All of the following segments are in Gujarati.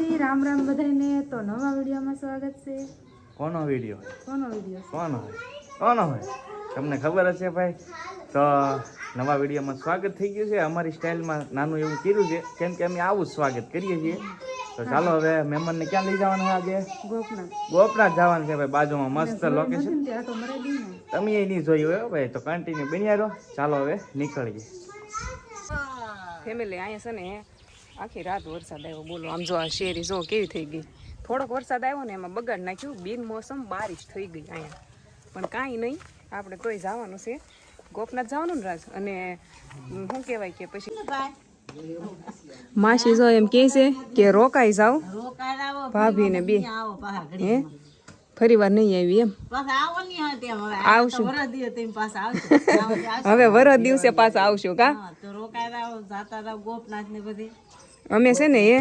માતાજી, રામ રામ બધાને. તો નવા વિડીયોમાં સ્વાગત છે. કોનો વિડીયો કોનો હોય તમને ખબર હશે ભાઈ. તો નવા વિડીયોમાં સ્વાગત થઈ ગયું છે. અમારી સ્ટાઇલમાં નાનું એવું કર્યું છે, કેમ કે અમે આવું જ સ્વાગત કરીએ છીએ. તો ચાલો હવે મહેમાનને ક્યાં લઈ જવાના છે આજે? ગોપનાથ જવાનું છે ભાઈ, બાજુમાં મસ્ત લોકેશન. તમે એ નહીં જોયું હોય ભાઈ, તો કન્ટિન્યુ બન્યા રહો. ચાલો હવે નીકળીએ. ફેમિલી અહીંયા છે ને આખી રાત વરસાદ આવ્યો. બોલો આમ જો આ શેરી જો કેવી થઈ ગઈ. થોડોક વરસાદ આવ્યો ને એમાં બગાડ નાખ્યું. બિનમોસમ બારિશ થઈ ગઈ અહીંયા. પણ કાંઈ નહીં, આપણે તોય જવાનું છે. ગોપનાથ જવાનું ને રાજ. અને શું કહેવાય કે પછી માસી જો એમ કહે છે કે રોકાઈ જાવ ભાભી ને બે. હે ફરી વાર નહીં આવી એમ આવશું. હવે વરદ દિવસે પાછા આવશું કા. અમે છે ને એ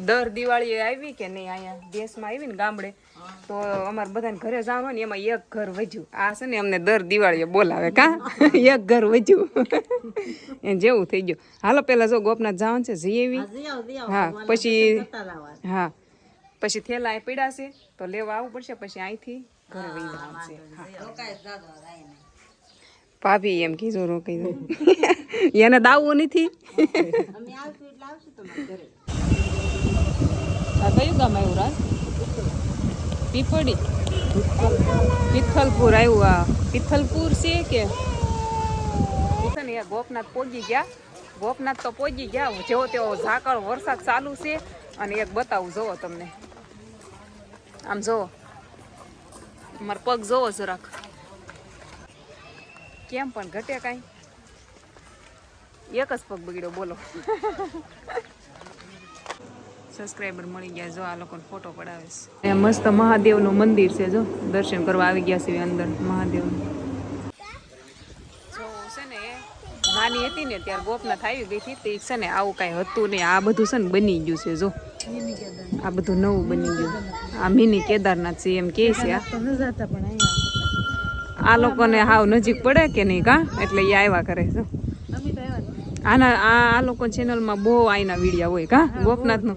દર દિવાળી આવી કે નહીં અહીંયા દેશમાં આવી ને ગામડે, તો અમારે બધાને ઘરે જવાનું હોય ને એમાં એક ઘર વધ્યું. આ છે ને અમને દર દિવાળીએ બોલાવે કા એક ઘર વધ્યું એ જેવું થઈ ગયું. હાલો પેલા જો ગોપનાથ જવાનું છે, જઈ એવી. હા પછી થેલા એ પીડાશે તો લેવા આવવું પડશે. પછી અહીંથી ઘરે વહી જવાનું છે. ભાભી એમ કીધું રોકાઈ દો એને દાવવું નથી. આ કયું ગામ આવ્યું રાજ? પીપળી પિથલપુર આવ્યું. આ પિથલપુર છે કે ને ગોપનાથ પહોંચી ગયા. ગોપનાથ તો પહોંચી ગયા. જેવો તેવો ઝાકળ વરસાદ ચાલુ છે. અને એક બતાવું જોવો તમને, આમ જોવો મારા પગ જોવો જરાક, કેમ પણ ઘટે કાંઈ. એક જ પગ બગડ્યો બોલો. સબસ્ક્રાઈબર મળી ગયા. જો આ લોકોને ફોટો પડાવે છે. મસ્ત મહાદેવનું મંદિર છે. જો દર્શન કરવા આવી ગયા છે અંદર મહાદેવનું. જો છે ને નાની હતી ને ત્યારે ગોપનાથ આવી ગઈ હતી. તે છે ને આવું કાંઈ હતું નહીં. આ બધું છે ને બની ગયું છે. જો આ બધું નવું બની ગયું. આ મિની કેદારનાથ છે એમ કે છે. આ લોકોને હાવ નજીક પડે કે નહીં કા, એટલે એ આવ્યા કરે છે. આના આ લોકો ચેનલમાં બહુ આઈના વિડીયા હોય કા ગોપનાથનું.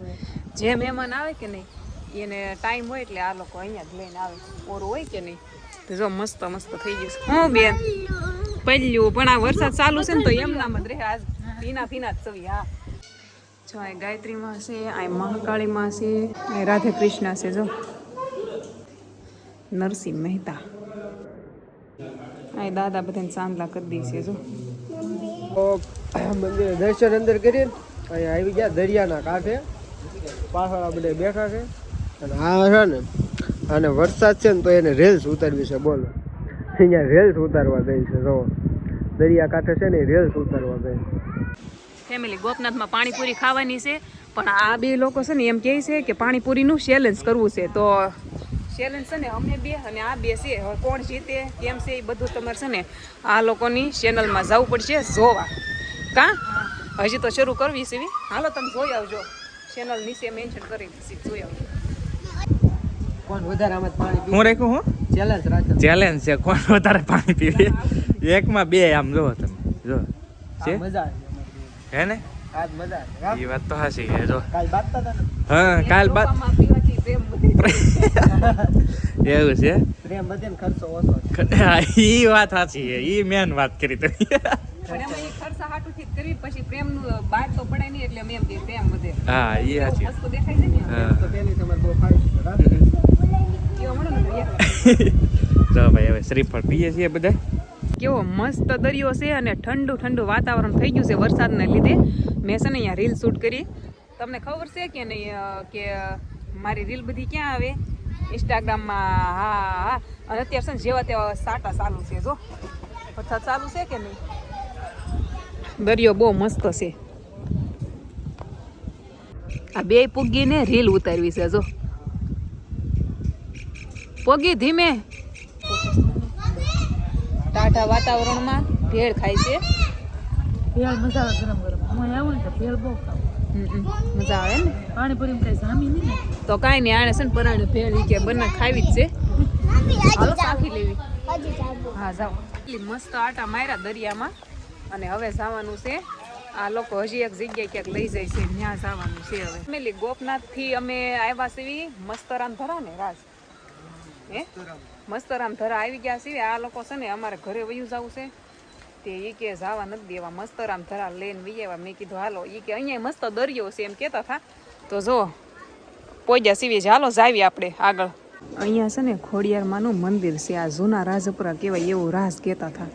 જે મહેમાન આવે કે નહીં એને ટાઈમ હોય એટલે આ લોકો અહીંયા જ લઈને આવે. ઓરું હોય કે નહીં તો જો મસ્ત મસ્ત થઈ ગયું છે. હું બેન પહેલ્યું પણ આ વરસાદ ચાલુ છે ને તો એમ નામ જ રહે. આજ ભીના ભીના જ સવી. હા જો આ ગાયત્રીમાં છે, આ મહાકાળીમાં છે, આ રાધે કૃષ્ણ છે. જો નરસિંહ મહેતા, આ દાદા બધાને ચાંદલા કરી દે છે. જો મંદિરે દર્શન અંદર કરી અહીંયા આવી ગયા દરિયાના કાંઠે. પાછળ બધા બેઠા છે. અને આ છે ને અને વરસાદ છે ને તો એને રેલ્સ ઉતારવી છે. બોલો અહીંયા રેલ્સ ઉતારવા ગઈ છે. જો દરિયા કાંઠે છે ને રેલ્સ ઉતારવા ગઈ. ફેમિલી ગોપનાથમાં પાણીપુરી ખાવાની છે. પણ આ બે લોકો છે ને એમ કહે છે કે પાણીપુરીનું ચેલેન્જ કરવું છે. તો ચેલેન્જ છે ને અમે બે અને આ બે છે. હવે કોણ જીતે કેમ છે એ બધું તમારે છે ને આ લોકોની ચેનલમાં જવું પડશે જોવા કા. હજી તો શરૂ કરવી છે. હાલો તમે જોઈ આવજો, ચેનલ નીચે મેન્શન કરી દીધી, જોઈ આવજો. કોણ વધારે આમાં પાણી હું રાખ્યું હું ચેલેન્જ છે કોણ વધારે પાણી પીવે. એકમાં બે આમ જોવો તમે જો છે મજા હે ને. આજ મજા આવે. એ વાત તો હાચી છે. જો કાલ બાતતા હતા ને. હા કાલ બાત એવું છે. પ્રેમ બધે ને ખર્ચો ઓછો. ઈ વાત સાચી છે. ઈ મેન વાત કરી તમે. પણ એમાં એ ખર્ચા હાટુથી કરી પછી પ્રેમનું બહાર તો પડે નહીં એટલે અમે એમ કે પ્રેમ વધે. હા ઈ સાચી. વસ્તુ દેખાય છે ને તો પેલી તમારે બહુ ફાઈટ કેવો મળે ને જો ભાઈ હવે શ્રીફળ પીએ છીએ બધા. કેવો મસ્ત દરિયો છે અને ઠંડુ ઠંડુ વાતાવરણ થઈ ગયું છે વરસાદને લીધે. મેં છે ને અહીંયા રીલ શૂટ કરી. તમને ખબર છે કે નહીં કે મારી રીલ બધી ક્યાં આવે? ઇન્સ્ટાગ્રામમાં. હા અને અત્યારે છે ને જેવા તેવા સાટા ચાલુ છે. જો વરસાદ ચાલુ છે કે નહીં. દરિયો બહુ મસ્ત છે. આ બે પૂગીને રીલ ઉતારવી છે. જો પગી ધીમે ટાઢા વાતાવરણમાં ભેળ ખાય છે. ભેળ મજા આવે ગરમ ગરમ. હું આવું ને તો ભેળ બહુ ખાવ. મજા આવે ને. પાણીપુરી કઈ સામી નહીં ને તો કાંઈ નહીં, આણે છે ને પરાણે ભેળ કે બંને ખાવી જ છે. હાલો સાખી લેવી. હા જાઓ. એટલી મસ્ત આટા માર્યા દરિયામાં. અને હવે જવાનું છે આ લોકો હજી એક જગ્યાએ ક્યાંક લઈ જાય છે, ત્યાં જવાનું છે હવે. ફેમિલી ગોપનાથ થી અમે આવ્યા છીએ મસ્તરામ ધરા ને રાજ, હે મસ્તરામ ધરા આવી ગયા છીએ. આ લોકો છે ને અમારે ઘરે વયું જવું છે, તે એ કે જવા નથી દેવા, મસ્તરામ ધરા લઈને વી આવ્યા. મેં કીધું હાલો, એ કે અહીંયા મસ્ત દરિયો છે એમ કહેતા હતા. તો જો પોજા સીવી છે, હાલો જાવી આપણે આગળ. અહીંયા છે ને ખોડિયારમાંનું મંદિર છે, આ જૂના રાજપુરા કહેવાય એવું રાજ કહેતા હતા.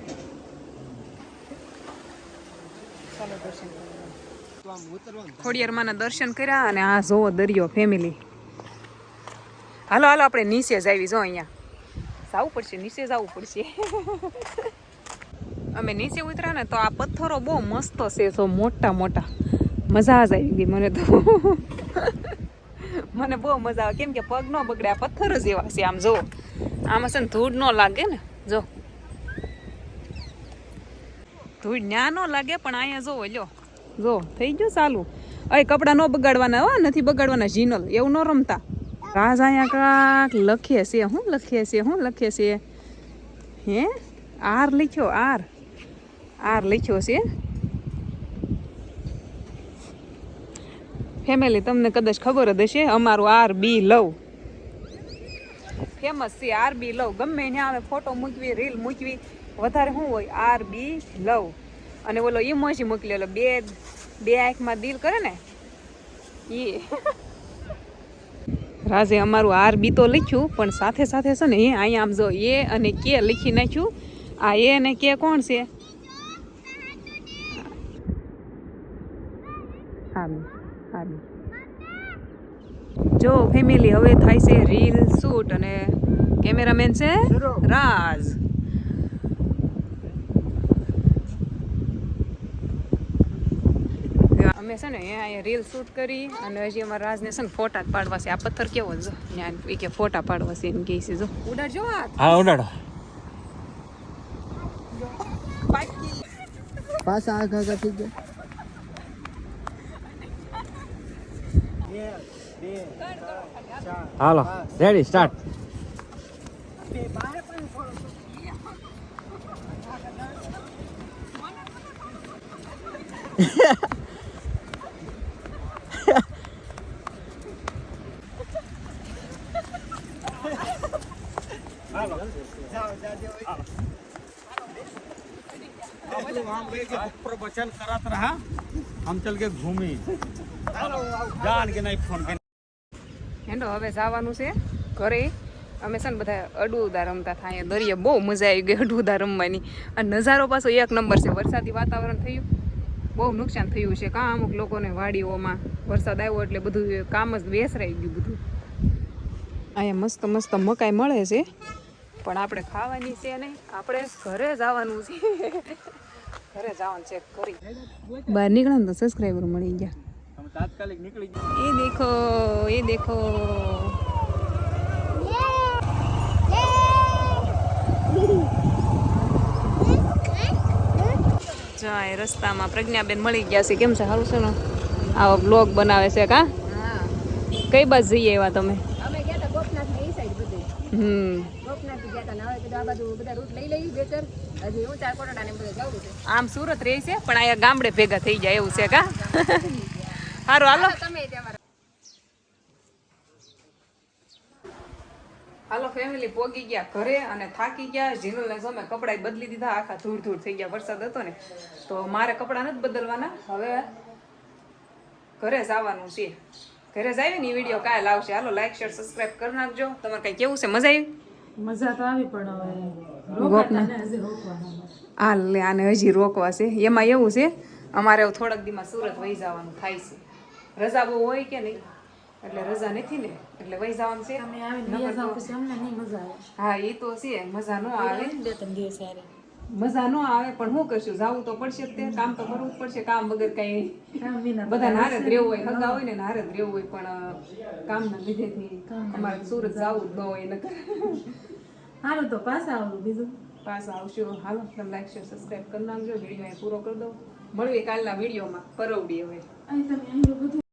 ખોડિયારમાંના દર્શન કર્યા અને આ જોવો દરિયો ફેમિલી. હાલો હાલો આપણે નીચે જ આવી, જો અહીંયા જવું પડશે, નીચે જવું પડશે. અમે નીચે ઉતર્યા ને તો આ પથ્થરો બહુ મસ્ત છે, તો મોટા મોટા, મજા જ આવી ગઈ મને તો. મને બહુ મજા આવે, કેમ કે પગ ન બગડે, આ પથ્થર જ એવા છે. આમ જો આમાં છે ને ધૂળ ન લાગે ને, જો ધૂળ ન્યા ન લાગે, પણ અહીંયા જોવો લ્યો, જો થઈ ગયું ચાલુ. અહીં કપડાં ન બગાડવાના, હો નથી બગાડવાના, જીનલ એવું ન રમતા. રાજ અહીંયા કાંક લખીએ છે, શું લખીએ છે, શું લખીએ છે, હે આર લખ્યો, આર આર લખ્યો છે. ફેમિલી તમને કદાચ ખબર જ હશે, અમારું RB લવ ફેમસ છે. RB લવ ગમે ત્યાં અમે ફોટો મૂકવી, રીલ મૂકવી, વધારે શું હોય RB લવ. અને ઓલો ઇમોજી મોકલેલો, બે આંખમાં દિલ કરે ને એ. રાજે અમારું RB તો લખ્યું, પણ સાથે સાથે છે ને એ અહીંયા આમ જો એ અને કે લખી નાખ્યું. આ એ અને કે કોણ છે? જો ફેમિલી હવે થાય છે રીલ શૂટ અને કેમેરામેન છે રાજ. અમે છે ને અહીંયા રીલ શૂટ કરી અને હજી અમારા રાજને છે ને ફોટા પાડવા છે. આ પથ્થર કેવો જો ત્યાં એ કે ફોટા પાડવા છે એમ કહે છે. જો ઉડાડજો, હા ઉડાડો. પાછા આગા આગા થઈ ગયા. હાલો રેડી સ્ટાર્ટ. प्रवचन करत रहा, हम चल के घूमी जान के नहीं फोन कर. હેંડો હવે જવાનું છે ઘરે. અમે છે ને બધા અડુદા રમતા હતા અહીંયા દરિયે, બહુ મજા આવી ગઈ અડુદા રમવાની. અને નજારો પાછો એક નંબર છે. વરસાદી વાતાવરણ થયું, બહુ નુકસાન થયું છે કાં અમુક લોકોને વાડીઓમાં. વરસાદ આવ્યો એટલે બધું કામ જ બેસરાઈ ગયું બધું. અહીંયા મસ્ત મસ્ત મકાઈ મળે છે, પણ આપણે ખાવાની છે નહીં, આપણે ઘરે જવાનું છે. ઘરે જવાનું છે ઘરે. બહાર નીકળે ને તો સબસ્ક્રાઈબર મળી ગયા. તાત્કાલિક નીકળી ગયો. ये देखो, ये देखो, જાય રસ્તામાં પ્રજ્ઞાબેન મળી ગયા છે. કેમ છે, સારું છે ને? આવો બ્લોગ બનાવે છે કા? કઈ બાજુ જઈએ એવા તમે? અમે ગયા હતા ગોપનાથ ની સાઈડ બધે. ગોપનાથ ગયા હતા ને હવે કીધું આ બાજુ બધા રૂટ લઈ લઈ બેચર. હજી ઊંચા કોટડા ને બધે જવું છે. આમ સુરત રહી છે પણ અહીંયા ગામડે ભેગા થઈ જાય એવું છે કા? સારું હાલો. હાલો ફેમિલી, પોગી ગયા ઘરે અને થાકી ગયા. જીનુલને સમય કપડાં બદલી દીધા, આખા ધૂળ ધૂળ થઈ ગયા. વરસાદ હતો ને તો મારે કપડાં નથી બદલવાના. હવે ઘરે જવાનું છે. ઘરે જ આવી ને વિડીયો કાલે લાવશે. હાલો લાઈક શેર સબસ્ક્રાઈબ કરી નાખજો. તમારે કઈ કેવું છે? મજા આવી? મજા તો આવી પણ હવે રોકવાના હજી રોકવાના. હા લે, આને હજી રોકવા છે. એમાં એવું છે અમારે થોડાક દીમાં સુરત વહી જવાનું થાય છે. રજા બહુ હોય કે નહીં, એટલે રજા નથી ને એટલે વહી જવાનું છે. અમે આવીને બે જાવ પછી અમને નહીં મજા આવે. હા એ તો છે, મજા ન આવે. 2-3 દિવસ હારે મજા ન આવે પણ શું કરશું, જવું તો પડશે જ. તે કામ તો કરવું જ પડશે. કામ વગર કઈ બધા હારે જ રહેવું હોય, હગા હોય ને હારે જ રહેવું હોય, પણ કામના લીધેથી અમારે સુરત જવું જ ન હોય. નકર હારું તો પાછા આવું બીજું પાછા આવશું. હાલો તમે લાઈક શેર સબસ્ક્રાઈબ કરી નાખજો. વિડીયો પૂરો કરી દો. મળીએ કાલના વિડીયોમાં. પરવડી હવે અહીં તમે અહીં બધું